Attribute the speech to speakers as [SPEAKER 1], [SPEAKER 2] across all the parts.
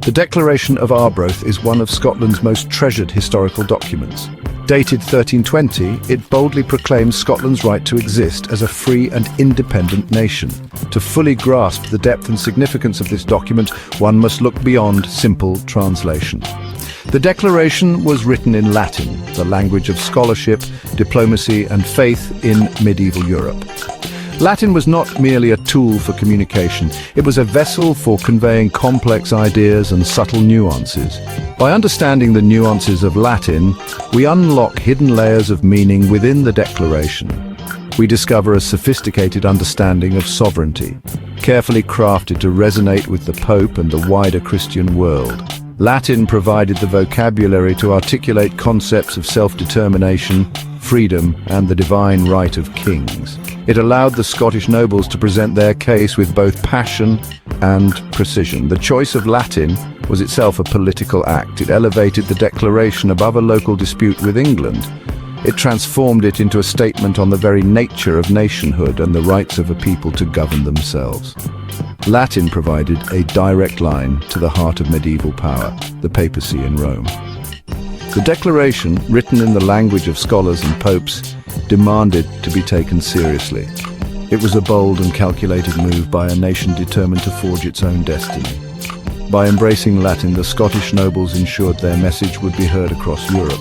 [SPEAKER 1] The Declaration of Arbroath is one of Scotland's most treasured historical documents. Dated 1320, it boldly proclaims Scotland's right to exist as a free and independent nation. To fully grasp the depth and significance of this document, one must look beyond simple translation. The Declaration was written in Latin, the language of scholarship, diplomacy, and faith in medieval Europe. Latin was not merely a tool for communication, it was a vessel for conveying complex ideas and subtle nuances. By understanding the nuances of Latin, we unlock hidden layers of meaning within the Declaration. We discover a sophisticated understanding of sovereignty, carefully crafted to resonate with the Pope and the wider Christian world. Latin provided the vocabulary to articulate concepts of self-determination, freedom, and the divine right of kings. It allowed the Scottish nobles to present their case with both passion and precision. The choice of Latin was itself a political act. It elevated the Declaration above a local dispute with England. It transformed it into a statement on the very nature of nationhood and the rights of a people to govern themselves. Latin provided a direct line to the heart of medieval power, the papacy in Rome. The Declaration, written in the language of scholars and popes, demanded to be taken seriously. It was a bold and calculated move by a nation determined to forge its own destiny. By embracing Latin, the Scottish nobles ensured their message would be heard across Europe.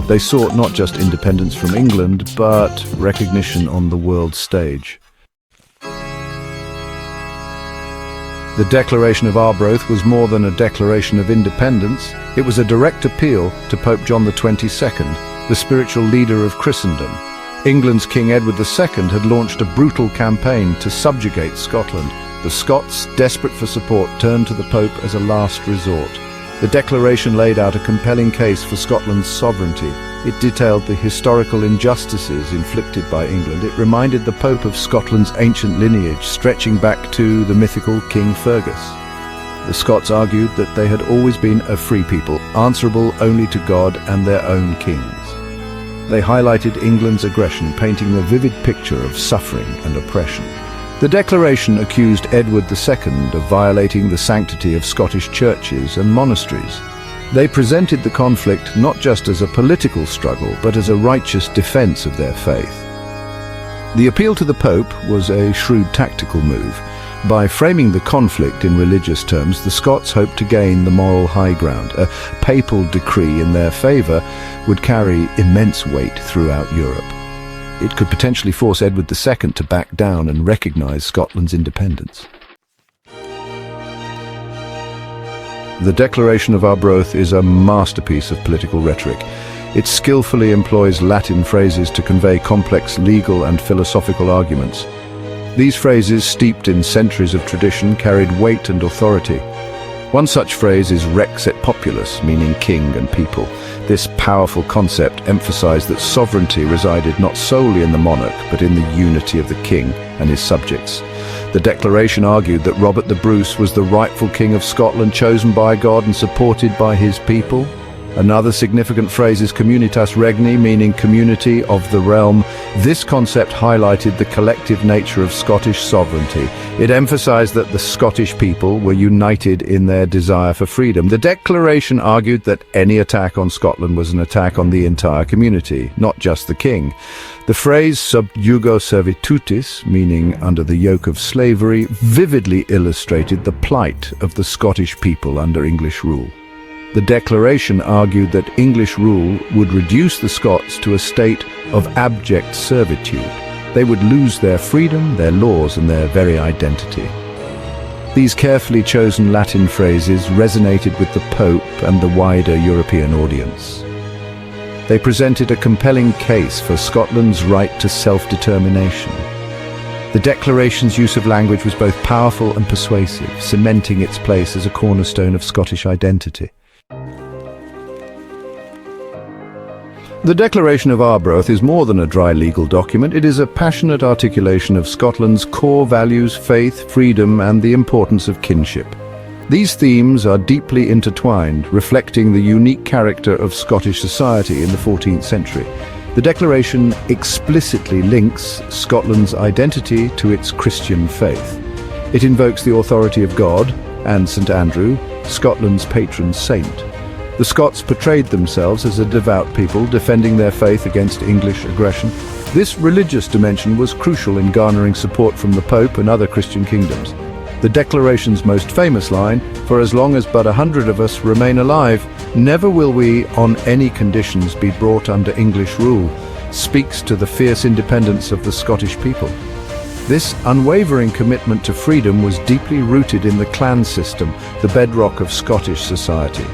[SPEAKER 1] They sought not just independence from England, but recognition on the world stage. The Declaration of Arbroath was more than a declaration of independence. It was a direct appeal to Pope John XXII, the spiritual leader of Christendom. England's King Edward II had launched a brutal campaign to subjugate Scotland. The Scots, desperate for support, turned to the Pope as a last resort. The Declaration laid out a compelling case for Scotland's sovereignty. It detailed the historical injustices inflicted by England. It reminded the Pope of Scotland's ancient lineage, stretching back to the mythical King Fergus. The Scots argued that they had always been a free people, answerable only to God and their own kings. They highlighted England's aggression, painting a vivid picture of suffering and oppression. The Declaration accused Edward II of violating the sanctity of Scottish churches and monasteries. They presented the conflict not just as a political struggle, but as a righteous defense of their faith. The appeal to the Pope was a shrewd tactical move. By framing the conflict in religious terms, the Scots hoped to gain the moral high ground. A papal decree in their favour would carry immense weight throughout Europe. It could potentially force Edward II to back down and recognise Scotland's independence. The Declaration of Arbroath is a masterpiece of political rhetoric. It skillfully employs Latin phrases to convey complex legal and philosophical arguments. These phrases, steeped in centuries of tradition, carried weight and authority. One such phrase is rex et populus, meaning king and people. This powerful concept emphasized that sovereignty resided not solely in the monarch, but in the unity of the king and his subjects. The Declaration argued that Robert the Bruce was the rightful king of Scotland, chosen by God and supported by his people. Another significant phrase is communitas regni, meaning community of the realm. This concept highlighted the collective nature of Scottish sovereignty. It emphasized that the Scottish people were united in their desire for freedom. The Declaration argued that any attack on Scotland was an attack on the entire community, not just the king. The phrase sub jugo servitutis, meaning under the yoke of slavery, vividly illustrated the plight of the Scottish people under English rule. The Declaration argued that English rule would reduce the Scots to a state of abject servitude. They would lose their freedom, their laws, and their very identity. These carefully chosen Latin phrases resonated with the Pope and the wider European audience. They presented a compelling case for Scotland's right to self-determination. The Declaration's use of language was both powerful and persuasive, cementing its place as a cornerstone of Scottish identity. The Declaration of Arbroath is more than a dry legal document. It is a passionate articulation of Scotland's core values, faith, freedom, and the importance of kinship. These themes are deeply intertwined, reflecting the unique character of Scottish society in the 14th century. The Declaration explicitly links Scotland's identity to its Christian faith. It invokes the authority of God and St. Andrew, Scotland's patron saint. The Scots portrayed themselves as a devout people, defending their faith against English aggression. This religious dimension was crucial in garnering support from the Pope and other Christian kingdoms. The Declaration's most famous line, "For as long as but 100 of us remain alive, never will we on any conditions be brought under English rule," speaks to the fierce independence of the Scottish people. This unwavering commitment to freedom was deeply rooted in the clan system, the bedrock of Scottish society.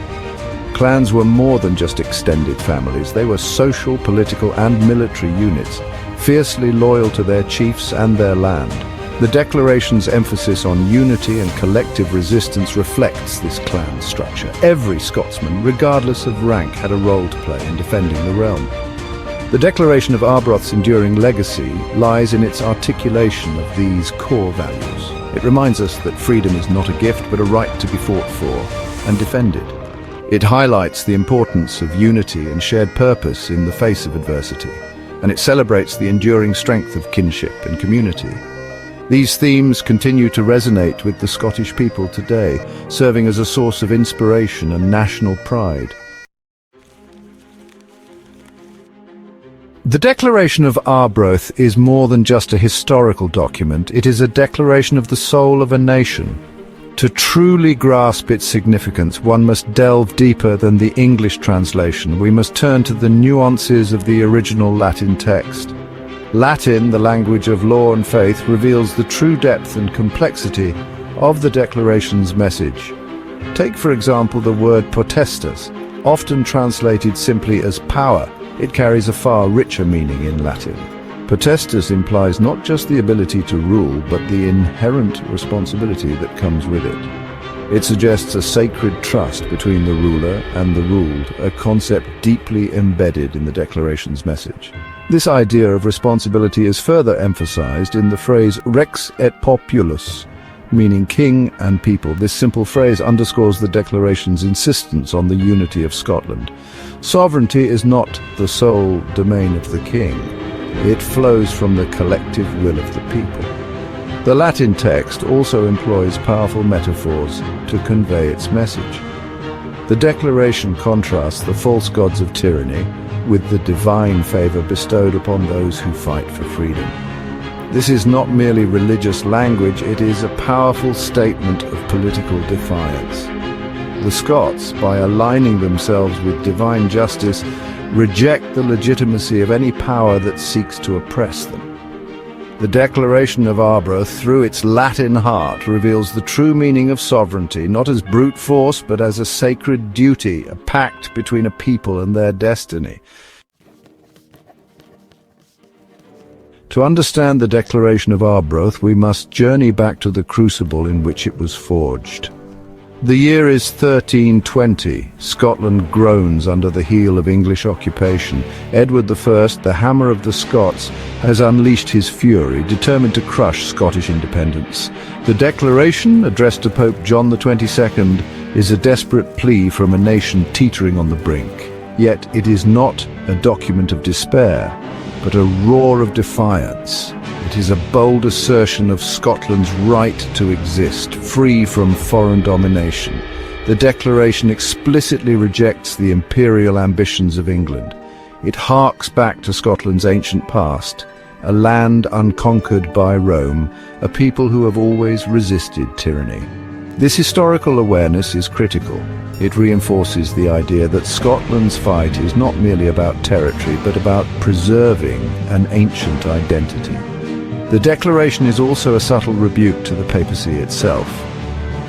[SPEAKER 1] Clans were more than just extended families. They were social, political, and military units, fiercely loyal to their chiefs and their land. The Declaration's emphasis on unity and collective resistance reflects this clan structure. Every Scotsman, regardless of rank, had a role to play in defending the realm. The Declaration of Arbroath's enduring legacy lies in its articulation of these core values. It reminds us that freedom is not a gift, but a right to be fought for and defended. It highlights the importance of unity and shared purpose in the face of adversity, and it celebrates the enduring strength of kinship and community. These themes continue to resonate with the Scottish people today, serving as a source of inspiration and national pride. The Declaration of Arbroath is more than just a historical document. It is a declaration of the soul of a nation. To truly grasp its significance, one must delve deeper than the English translation. We must turn to the nuances of the original Latin text. Latin, the language of law and faith, reveals the true depth and complexity of the Declaration's message. Take, for example, the word potestas, often translated simply as power. It carries a far richer meaning in Latin. Potestas implies not just the ability to rule, but the inherent responsibility that comes with it. It suggests a sacred trust between the ruler and the ruled, a concept deeply embedded in the Declaration's message. This idea of responsibility is further emphasized in the phrase rex et populus, meaning king and people. This simple phrase underscores the Declaration's insistence on the unity of Scotland. Sovereignty is not the sole domain of the king. It flows from the collective will of the people. The Latin text also employs powerful metaphors to convey its message. The Declaration contrasts the false gods of tyranny with the divine favor bestowed upon those who fight for freedom. This is not merely religious language, it is a powerful statement of political defiance. The Scots, by aligning themselves with divine justice, reject the legitimacy of any power that seeks to oppress them. The Declaration of Arbroath, through its Latin heart, reveals the true meaning of sovereignty, not as brute force, but as a sacred duty, a pact between a people and their destiny. To understand the Declaration of Arbroath, we must journey back to the crucible in which it was forged. The year is 1320. Scotland groans under the heel of English occupation. Edward I, the Hammer of the Scots, has unleashed his fury, determined to crush Scottish independence. The Declaration, addressed to Pope John XXII, is a desperate plea from a nation teetering on the brink. Yet it is not a document of despair, but a roar of defiance. It is a bold assertion of Scotland's right to exist, free from foreign domination. The Declaration explicitly rejects the imperial ambitions of England. It harks back to Scotland's ancient past, a land unconquered by Rome, a people who have always resisted tyranny. This historical awareness is critical. It reinforces the idea that Scotland's fight is not merely about territory, but about preserving an ancient identity. The Declaration is also a subtle rebuke to the papacy itself.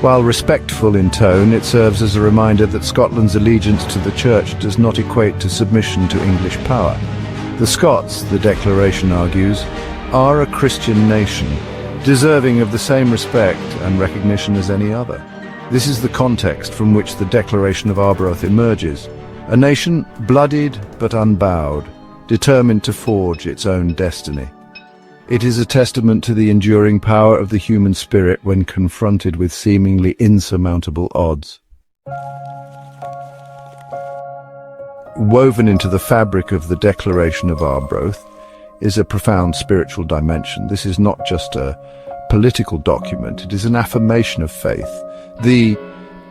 [SPEAKER 1] While respectful in tone, it serves as a reminder that Scotland's allegiance to the Church does not equate to submission to English power. The Scots, the Declaration argues, are a Christian nation, deserving of the same respect and recognition as any other. This is the context from which the Declaration of Arbroath emerges. A nation bloodied but unbowed, determined to forge its own destiny. It is a testament to the enduring power of the human spirit when confronted with seemingly insurmountable odds. Woven into the fabric of the Declaration of Arbroath is a profound spiritual dimension. This is not just a political document, it is an affirmation of faith. The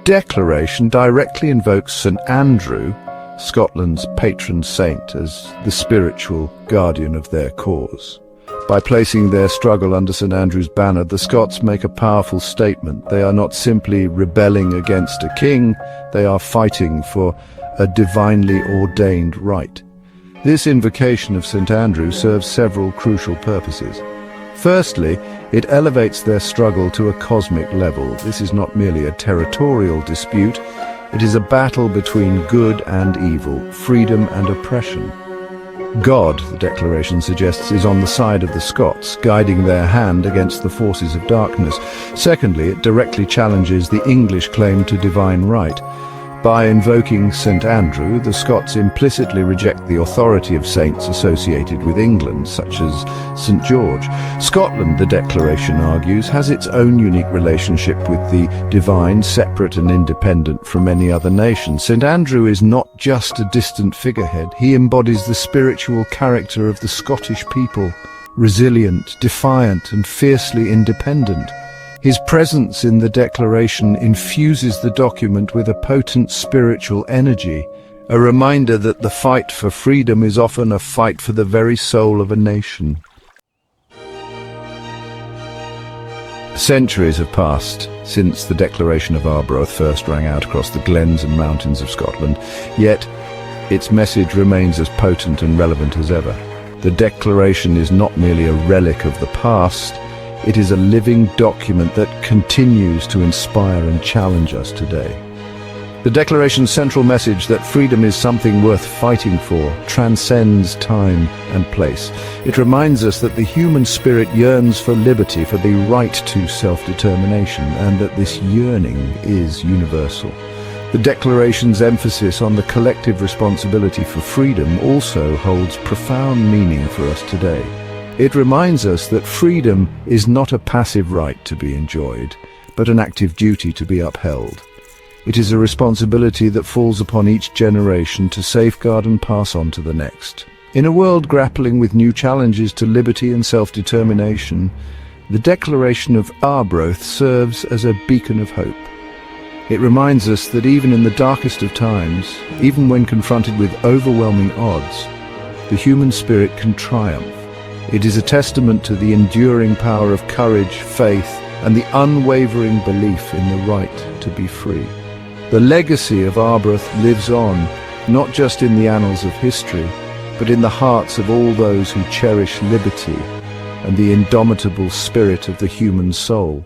[SPEAKER 1] declaration directly invokes St. Andrew, Scotland's patron saint, as the spiritual guardian of their cause. By placing their struggle under St. Andrew's banner, the Scots make a powerful statement. They are not simply rebelling against a king, they are fighting for a divinely ordained right. This invocation of St. Andrew serves several crucial purposes. Firstly, it elevates their struggle to a cosmic level. This is not merely a territorial dispute, it is a battle between good and evil, freedom and oppression. God, the declaration suggests, is on the side of the Scots, guiding their hand against the forces of darkness. Secondly, it directly challenges the English claim to divine right. By invoking St. Andrew, the Scots implicitly reject the authority of saints associated with England, such as St. George. Scotland, the declaration argues, has its own unique relationship with the divine, separate and independent from any other nation. St. Andrew is not just a distant figurehead. He embodies the spiritual character of the Scottish people, resilient, defiant and fiercely independent. His presence in the declaration infuses the document with a potent spiritual energy, a reminder that the fight for freedom is often a fight for the very soul of a nation. Centuries have passed since the Declaration of Arbroath first rang out across the glens and mountains of Scotland, yet its message remains as potent and relevant as ever. The Declaration is not merely a relic of the past, it is a living document that continues to inspire and challenge us today. The Declaration's central message that freedom is something worth fighting for transcends time and place. It reminds us that the human spirit yearns for liberty, for the right to self-determination, and that this yearning is universal. The Declaration's emphasis on the collective responsibility for freedom also holds profound meaning for us today. It reminds us that freedom is not a passive right to be enjoyed, but an active duty to be upheld. It is a responsibility that falls upon each generation to safeguard and pass on to the next. In a world grappling with new challenges to liberty and self-determination, the Declaration of Arbroath serves as a beacon of hope. It reminds us that even in the darkest of times, even when confronted with overwhelming odds, the human spirit can triumph. It is a testament to the enduring power of courage, faith, and the unwavering belief in the right to be free. The legacy of Arbroath lives on, not just in the annals of history, but in the hearts of all those who cherish liberty and the indomitable spirit of the human soul.